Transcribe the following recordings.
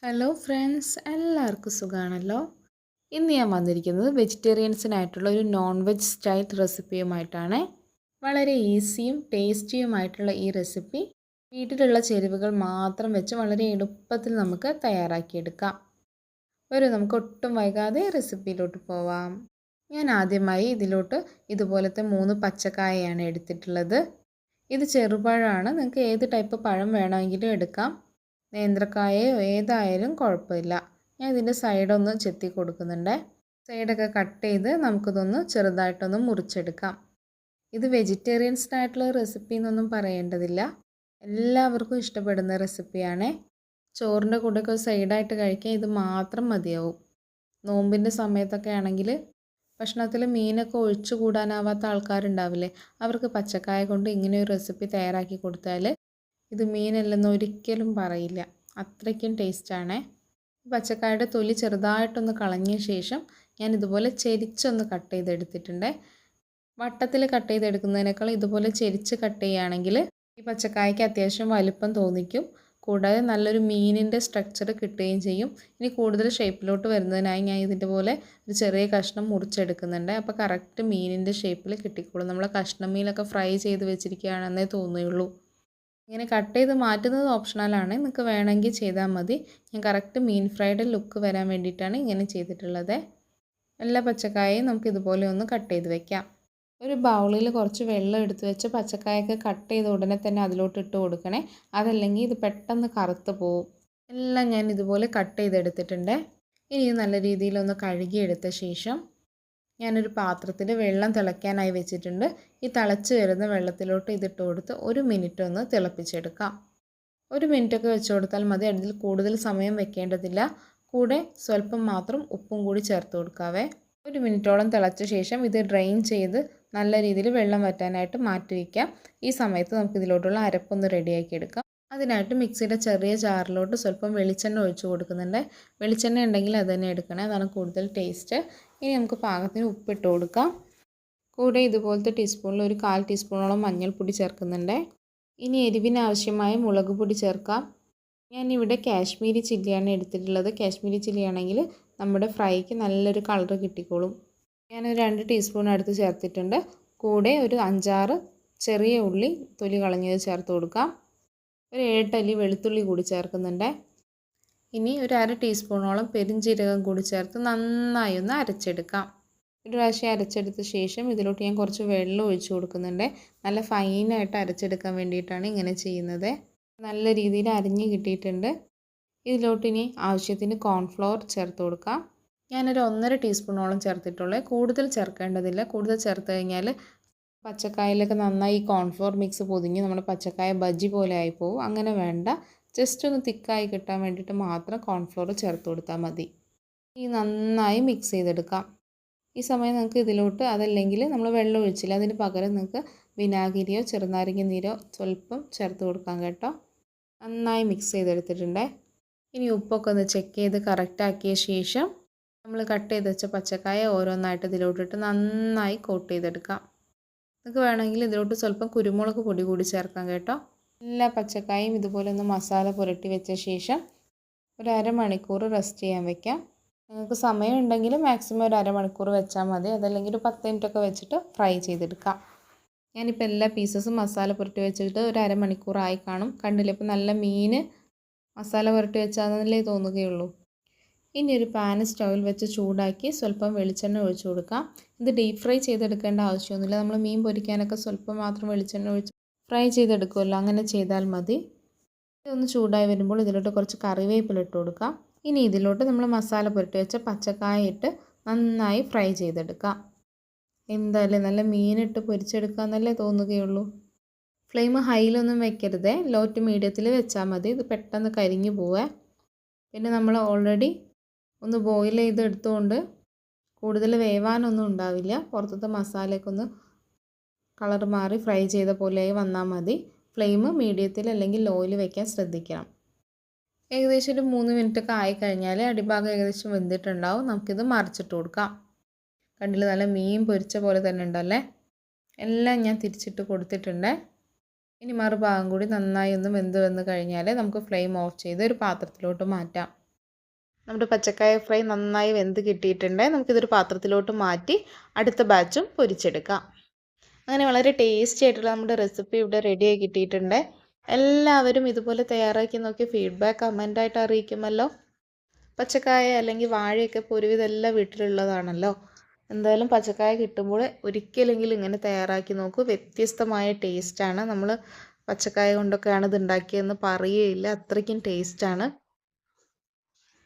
Hello friends, എല്ലാവർക്കും സുഖമാണല്ലോ. ഇന്ന് ഞാൻ വന്നിരിക്കുന്നത് വെജിറ്റേറിയൻസിനായിട്ടുള്ള ഒരു നോൺ വെജ് സ്റ്റൈൽ റെസിപ്പിയുമായിട്ടാണ്. വളരെ ഈസിയും ടേസ്റ്റിയുമായിട്ടുള്ള ഈ റെസിപ്പി വീട്ടിലുള്ള ചേരുവകൾ മാത്രം വെച്ച് വളരെ എളുപ്പത്തിൽ നമുക്ക് തയ്യാറാക്കിയെടുക്കാം. നമുക്ക് ഒട്ടും വൈകാതെ റെസിപ്പിയിലോട്ട് പോവാം. ഞാൻ ആദ്യമായി ഇതിലോട്ട് ഇതുപോലത്തെ 3 പച്ചക്കായയാണ് എടുത്തിട്ടുള്ളത്. ഇത് ചെറുപഴമാണ്. നിങ്ങൾക്ക് ഏത് ടൈപ്പ് പഴം വേണമെങ്കിലും എടുക്കാം. നേന്ത്രക്കായയോ ഏതായാലും കുഴപ്പമില്ല. ഞാൻ ഇതിൻ്റെ സൈഡൊന്ന് ചെത്തി കൊടുക്കുന്നുണ്ട്. സൈഡൊക്കെ കട്ട് ചെയ്ത് നമുക്കിതൊന്ന് ചെറുതായിട്ടൊന്ന് മുറിച്ചെടുക്കാം. ഇത് വെജിറ്റേറിയൻസിനായിട്ടുള്ള റെസിപ്പി എന്നൊന്നും പറയേണ്ടതില്ല. എല്ലാവർക്കും ഇഷ്ടപ്പെടുന്ന റെസിപ്പിയാണ്. ചോറിൻ്റെ കൂടെയൊക്കെ സൈഡായിട്ട് കഴിക്കാൻ ഇത് മാത്രം മതിയാവും. നോമ്പിൻ്റെ സമയത്തൊക്കെ ആണെങ്കിൽ ഭക്ഷണത്തിൽ മീനൊക്കെ ഒഴിച്ചു കൂടാനാവാത്ത ആൾക്കാരുണ്ടാവില്ലേ, അവർക്ക് പച്ചക്കായ കൊണ്ട് ഇങ്ങനെ ഒരു റെസിപ്പി തയ്യാറാക്കി കൊടുത്താൽ ഇത് മീനല്ലെന്ന് ഒരിക്കലും പറയില്ല. അത്രയ്ക്കും ടേസ്റ്റാണ്. പച്ചക്കായയുടെ തൊലി ചെറുതായിട്ടൊന്ന് കളഞ്ഞ ശേഷം ഞാൻ ഇതുപോലെ ചെരിച്ചൊന്ന് കട്ട് ചെയ്തെടുത്തിട്ടുണ്ട്. വട്ടത്തിൽ കട്ട് ചെയ്തെടുക്കുന്നതിനേക്കാൾ ഇതുപോലെ ചെരിച്ച് കട്ട് ചെയ്യുകയാണെങ്കിൽ ഈ പച്ചക്കായയ്ക്ക് അത്യാവശ്യം വലിപ്പം തോന്നിക്കും. കൂടാതെ നല്ലൊരു മീനിൻ്റെ സ്ട്രക്ചർ കിട്ടുകയും ചെയ്യും. ഇനി കൂടുതൽ ഷേപ്പിലോട്ട് വരുന്നതിനായി ഞാൻ ഇതിൻ്റെ പോലെ ഒരു ചെറിയ കഷ്ണം മുറിച്ചെടുക്കുന്നുണ്ട്. അപ്പോൾ കറക്റ്റ് മീനിൻ്റെ ഷേപ്പിൽ കിട്ടിക്കോളും. നമ്മൾ കഷ്ണം മീനൊക്കെ ഫ്രൈ ചെയ്ത് വെച്ചിരിക്കുകയാണെന്നേ തോന്നുകയുള്ളൂ. ഇങ്ങനെ കട്ട് ചെയ്ത് മാറ്റുന്നത് ഓപ്ഷണലാണ്. നിങ്ങൾക്ക് വേണമെങ്കിൽ ചെയ്താൽ മതി. ഞാൻ കറക്റ്റ് മീൻ ഫ്രൈഡ് ലുക്ക് വരാൻ വേണ്ടിയിട്ടാണ് ഇങ്ങനെ ചെയ്തിട്ടുള്ളത്. എല്ലാ പച്ചക്കായയും നമുക്ക് ഇതുപോലെ ഒന്ന് കട്ട് ചെയ്ത് വെക്കാം. ഒരു ബൗളിൽ കുറച്ച് വെള്ളം എടുത്ത് വെച്ച് പച്ചക്കായൊക്കെ കട്ട് ചെയ്ത ഉടനെ തന്നെ അതിലോട്ട് ഇട്ട് കൊടുക്കണേ. അതല്ലെങ്കിൽ ഇത് പെട്ടെന്ന് കറുത്ത് പോവും. എല്ലാം ഞാൻ ഇതുപോലെ കട്ട് ചെയ്തെടുത്തിട്ടുണ്ട്. ഇനി നല്ല രീതിയിലൊന്ന് കഴുകിയെടുത്ത ശേഷം ഞാനൊരു പാത്രത്തിൽ വെള്ളം തിളയ്ക്കാനായി വെച്ചിട്ടുണ്ട്. ഈ തിളച്ച് വരുന്ന വെള്ളത്തിലോട്ട് ഇതിട്ട് കൊടുത്ത് 1 മിനിറ്റ് ഒന്ന് തിളപ്പിച്ചെടുക്കാം. 1 മിനിറ്റൊക്കെ വെച്ച് കൊടുത്താൽ മതി. അതിൽ കൂടുതൽ സമയം വെക്കേണ്ടതില്ല. കൂടെ സ്വല്പം മാത്രം ഉപ്പും കൂടി ചേർത്ത് കൊടുക്കാവേ. 1 മിനിറ്റോളം തിളച്ച ശേഷം ഇത് ഡ്രെയിൻ ചെയ്ത് നല്ല രീതിയിൽ വെള്ളം വറ്റാനായിട്ട് മാറ്റി വയ്ക്കാം. ഈ സമയത്ത് നമുക്ക് ഇതിലോട്ടുള്ള അരപ്പൊന്ന് റെഡിയാക്കി എടുക്കാം. അതിനായിട്ട് മിക്സിയുടെ ചെറിയ ജാറിലോട്ട് സ്വല്പം വെളിച്ചെണ്ണ ഒഴിച്ച് കൊടുക്കുന്നുണ്ട്. വെളിച്ചെണ്ണ ഉണ്ടെങ്കിൽ അത് തന്നെ എടുക്കണേ, അതാണ് കൂടുതൽ ടേസ്റ്റ്. ഇനി നമുക്ക് പാകത്തിന് ഉപ്പിട്ട് കൊടുക്കാം. കൂടെ ഇതുപോലത്തെ ടീസ്പൂണിൽ ഒരു 1/4 ടീസ്പൂണോളം മഞ്ഞൾപ്പൊടി ചേർക്കുന്നുണ്ട്. ഇനി എരിവിന് ആവശ്യമായ മുളക് പൊടി ചേർക്കാം. ഞാനിവിടെ കാശ്മീരി ചില്ലിയാണ് എടുത്തിട്ടുള്ളത്. കാശ്മീരി ചില്ലി ആണെങ്കിൽ നമ്മുടെ ഫ്രൈക്ക് നല്ലൊരു കളർ കിട്ടിക്കോളും. ഞാനൊരു 2 ടീസ്പൂൺ അടുത്ത് ചേർത്തിട്ടുണ്ട്. കൂടെ ഒരു 5-6 ചെറിയ ഉള്ളി തൊലി കളഞ്ഞത് ചേർത്ത് കൊടുക്കാം. ഒരു 7 അല്ലി വെളുത്തുള്ളി കൂടി ചേർക്കുന്നുണ്ട്. ഇനി ഒരു 1/2 ടീസ്പൂണോളം പെരിഞ്ജീരകം കൂടി ചേർത്ത് നന്നായി ഒന്ന് അരച്ചെടുക്കാം. ഒരു പ്രാവശ്യം അരച്ചെടുത്ത ശേഷം ഇതിലോട്ട് ഞാൻ കുറച്ച് വെള്ളം ഒഴിച്ചു കൊടുക്കുന്നുണ്ട്. നല്ല ഫൈനായിട്ട് അരച്ചെടുക്കാൻ വേണ്ടിയിട്ടാണ് ഇങ്ങനെ ചെയ്യുന്നത്. നല്ല രീതിയിൽ അരിഞ്ഞ് കിട്ടിയിട്ടുണ്ട്. ഇതിലോട്ട് ഇനി ആവശ്യത്തിന് കോൺഫ്ലവർ ചേർത്ത് കൊടുക്കാം. ഞാനൊരു 1.5 ടീസ്പൂണോളം ചേർത്തിട്ടുള്ളൂ. കൂടുതൽ ചേർക്കേണ്ടതില്ല. കൂടുതൽ ചേർത്ത് കഴിഞ്ഞാൽ പച്ചക്കായയിലൊക്കെ നന്നായി ഈ കോൺഫ്ലവർ മിക്സ് പൊതിഞ്ഞ് നമ്മുടെ പച്ചക്കായ ബജ്ജി പോലെ ആയിപ്പോവും. അങ്ങനെ വേണ്ട. ജസ്റ്റ് ഒന്ന് തിക്കായി കിട്ടാൻ വേണ്ടിയിട്ട് മാത്രം കോൺഫ്ലവർ ചേർത്ത് കൊടുത്താൽ മതി. ഈ നന്നായി മിക്സ് ചെയ്തെടുക്കാം. ഈ സമയം നിങ്ങൾക്ക് ഇതിലോട്ട് അതല്ലെങ്കിൽ നമ്മൾ വെള്ളം ഒഴിച്ചില്ല, അതിന് പകരം നിങ്ങൾക്ക് വിനാഗിരിയോ ചെറുനാരങ്ങ നീരോ സ്വല്പം ചേർത്ത് കൊടുക്കാം കേട്ടോ. നന്നായി മിക്സ് ചെയ്തെടുത്തിട്ടുണ്ട്. ഇനി ഉപ്പൊക്കെ ഒന്ന് ചെക്ക് ചെയ്ത് കറക്റ്റാക്കിയ ശേഷം നമ്മൾ കട്ട് ചെയ്ത് വെച്ച പച്ചക്കായ ഓരോന്നായിട്ട് ഇതിലോട്ടിട്ട് നന്നായി കോട്ട് ചെയ്തെടുക്കാം. നിങ്ങൾക്ക് വേണമെങ്കിൽ ഇതിലോട്ട് സ്വല്പം കുരുമുളക് പൊടി കൂടി ചേർക്കാം കേട്ടോ. എല്ലാ പച്ചക്കായും ഇതുപോലെ ഒന്ന് മസാല പുരട്ടി വെച്ച ശേഷം ഒരു അരമണിക്കൂർ റെസ്റ്റ് ചെയ്യാൻ വെക്കാം. നിങ്ങൾക്ക് സമയം ഉണ്ടെങ്കിൽ മാക്സിമം ഒരു അരമണിക്കൂർ വെച്ചാൽ മതി. അതല്ലെങ്കിൽ ഒരു 10 മിനിറ്റൊക്കെ വെച്ചിട്ട് ഫ്രൈ ചെയ്തെടുക്കാം. ഞാനിപ്പോൾ എല്ലാ പീസസും മസാല പുരട്ടി വെച്ചിട്ട് ഒരു അരമണിക്കൂറായി കാണും. കണ്ടില്ലേ, ഇപ്പോൾ നല്ല മീൻ മസാല പുരട്ടി വെച്ചാന്നല്ലേ തോന്നുകയുള്ളൂ. ഇനി ഒരു പാൻ സ്റ്റൗവിൽ വെച്ച് ചൂടാക്കി സ്വല്പം വെളിച്ചെണ്ണ ഒഴിച്ചു കൊടുക്കാം. ഇത് ഡീപ്പ് ഫ്രൈ ചെയ്തെടുക്കേണ്ട ആവശ്യമൊന്നുമില്ല. നമ്മൾ മീൻ പൊരിക്കാനൊക്കെ സ്വല്പം മാത്രം വെളിച്ചെണ്ണ ഒഴിച്ച് ഫ്രൈ ചെയ്തെടുക്കുമല്ലോ, അങ്ങനെ ചെയ്താൽ മതി. ഇതൊന്ന് ചൂടായി വരുമ്പോൾ ഇതിലോട്ട് കുറച്ച് കറിവേപ്പില ഇട്ട് കൊടുക്കാം. ഇനി ഇതിലോട്ട് നമ്മൾ മസാല പുരട്ടി വെച്ച പച്ചക്കായ ഇട്ട് നന്നായി ഫ്രൈ ചെയ്തെടുക്കാം. എന്തായാലും നല്ല മീനിട്ട് പൊരിച്ചെടുക്കാമെന്നല്ലേ തോന്നുകയുള്ളൂ. ഫ്ലെയിം ഹൈയിലൊന്നും വെക്കരുത്, ലോ ടു മീഡിയത്തിൽ വെച്ചാൽ മതി. ഇത് പെട്ടെന്ന് കരിഞ്ഞു പോവേ. പിന്നെ നമ്മൾ ഓൾറെഡി ഒന്ന് ബോയിൽ ചെയ്തെടുത്തുകൊണ്ട് കൂടുതൽ വേവാനൊന്നും ഉണ്ടാവില്ല. പുറത്തത്തെ മസാലയൊക്കെ ഒന്ന് കളർ മാറി ഫ്രൈ ചെയ്ത പോലെയായി വന്നാൽ മതി. ഫ്ലെയിം മീഡിയത്തിൽ അല്ലെങ്കിൽ ലോയിൽ വെക്കാൻ ശ്രദ്ധിക്കണം. ഏകദേശം ഒരു 3 മിനിറ്റൊക്കെ ആയിക്കഴിഞ്ഞാൽ അടിഭാഗം ഏകദേശം വെന്തിട്ടുണ്ടാവും. നമുക്കിത് മറിച്ചിട്ട് കൊടുക്കാം. കണ്ടില്ല, നല്ല മീൻ പൊരിച്ച പോലെ തന്നെ ഉണ്ടല്ലേ. എല്ലാം ഞാൻ തിരിച്ചിട്ട് കൊടുത്തിട്ടുണ്ട്. ഇനി മറുഭാഗം കൂടി നന്നായി ഒന്ന് വെന്ത് വന്ന് കഴിഞ്ഞാൽ നമുക്ക് ഫ്ലെയിം ഓഫ് ചെയ്ത് ഒരു പാത്രത്തിലോട്ട് മാറ്റാം. നമ്മുടെ പച്ചക്കായ ഫ്രൈ നന്നായി വെന്ത് കിട്ടിയിട്ടുണ്ട്. നമുക്കിതൊരു പാത്രത്തിലോട്ട് മാറ്റി അടുത്ത ബാച്ചും പൊരിച്ചെടുക്കാം. അങ്ങനെ വളരെ ടേസ്റ്റി ആയിട്ടുള്ള നമ്മുടെ റെസിപ്പി ഇവിടെ റെഡിയായി കിട്ടിയിട്ടുണ്ട്. എല്ലാവരും ഇതുപോലെ തയ്യാറാക്കി നോക്കി ഫീഡ്ബാക്ക് കമൻ്റായിട്ട് അറിയിക്കുമല്ലോ. പച്ചക്കായ അല്ലെങ്കിൽ വാഴയൊക്കെ ഇപ്പോൾ ഒരുവിധം എല്ലാ വീട്ടിലുള്ളതാണല്ലോ. എന്തായാലും പച്ചക്കായ കിട്ടുമ്പോൾ ഒരിക്കലെങ്കിലും ഇങ്ങനെ തയ്യാറാക്കി നോക്കൂ. വ്യത്യസ്തമായ ടേസ്റ്റാണ്. നമ്മൾ പച്ചക്കായ കൊണ്ടൊക്കെയാണ് ഇത് ഉണ്ടാക്കിയതെന്ന് പറയുകയില്ല, അത്രയ്ക്കും ടേസ്റ്റാണ്.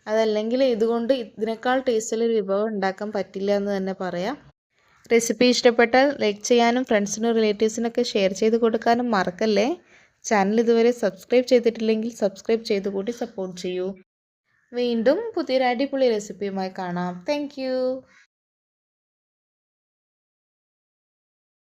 അതല്ലെങ്കിൽ ഇതുകൊണ്ട് ഇതിനേക്കാൾ ടേസ്റ്റുള്ള വിഭവം ഉണ്ടാക്കാൻ പറ്റില്ല എന്ന് തന്നെ പറയാം. റെസിപ്പി ഇഷ്ടപ്പെട്ടാൽ ലൈക്ക് ചെയ്യാനും ഫ്രണ്ട്സിനും റിലേറ്റീവ്സിനൊക്കെ ഷെയർ ചെയ്ത് കൊടുക്കാനും മറക്കല്ലേ. ചാനൽ ഇതുവരെ സബ്സ്ക്രൈബ് ചെയ്തിട്ടില്ലെങ്കിൽ സബ്സ്ക്രൈബ് ചെയ്ത് കൂടി സപ്പോർട്ട് ചെയ്യൂ. വീണ്ടും പുതിയൊരു അടിപൊളി റെസിപ്പിയുമായി കാണാം. താങ്ക്